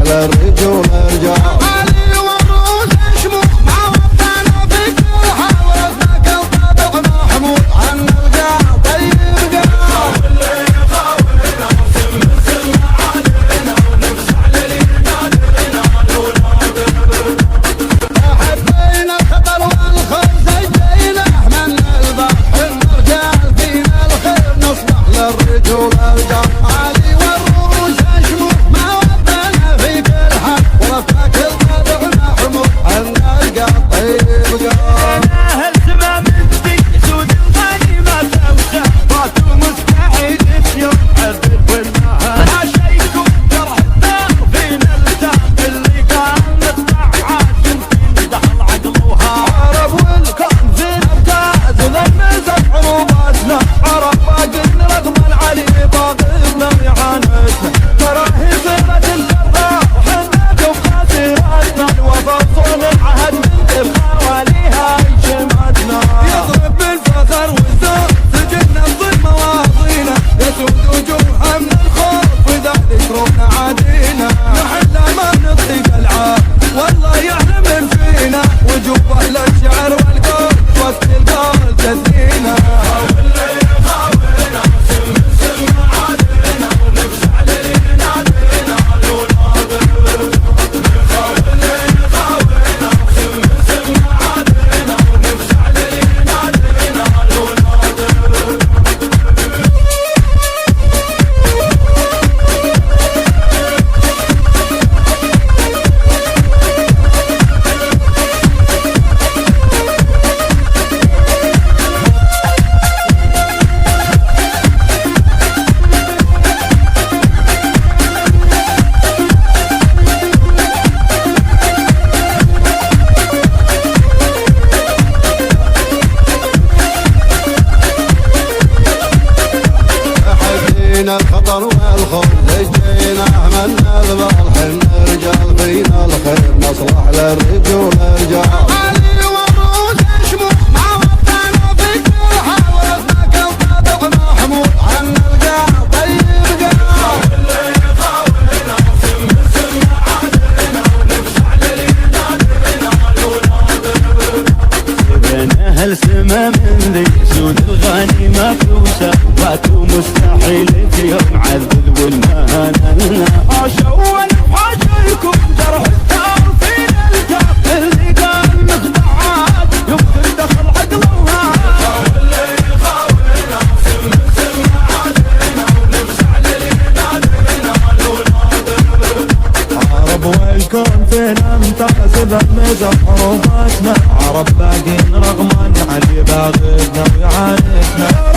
للرجول رجال علي والروس شموخ ما وطنا في كل حال وفاك الطبع محمود عن القاع طيب قال واللي يخاولنا مسلم مسلم علينا ونفسع للينا درنا ونادر حبينا الخطر والخوف زينا من البحر الرجال فينا الخير نصبح للرجول رجال علي والروس شموخ ما وطنا في كل حال وفاك الطبع محمود عن القاع طيب قال اهل سما من ذي سود الغنيمة توسع فاتوا مستحيل يوم عذب والنهار عشيكم جرح الدار فينا التاب اللي قال نطلع عاشم تمدح العقل وهار والكون في الابتاز ولمزت عروباتنا عرب باقي رغم العلي باغبنا وإعانتنا تراهي صيغة الجراح وحنا دوب خاسراتنا الوفا صون العهد من ذبخة وليها شمعتنا يضرب بالفخر والزور سجلنا الظلم مواضينا يسود وجوهها من الخوف وذلك روحنا عادينا نحل ما نطيق العار والله يعلم من فينا وجوب اهل الشعر والقول وقت القول تثنينا واللي يخاولنا مسلم مسلم عادينا ونفسع للينا دينا ونادر واللي يخاولنا مسلم مسلم عادينا ونفسع للينا دينا ونادر حكينا الخطر والخوف لجينا عملنا البال حنا رجال فينا الخير نصلح للرجول رجال علي والروس شموخ ما وطنا في كل حال وفاك الطبع محمود عن القاع طيب قال واللي يخاولنا مسلم مسلم عادينا ونفسع للينا درنا ونادر بين اهل سما من ذي سود الغنيمة توسع فاتوا مستحيل يوم عذب والمهانة عاشوا حاشيكم جرح الدار فينا الجاب اللي قال مخدعات يمكن دخل عقلها واللي يخاولنا مسلم مسلم عادينا ونفسع للينا درنا ونادر عرب والكون فينا امتاز بمزح حروباتنا عرب باقين رغم علي باغتنا ويعانتنا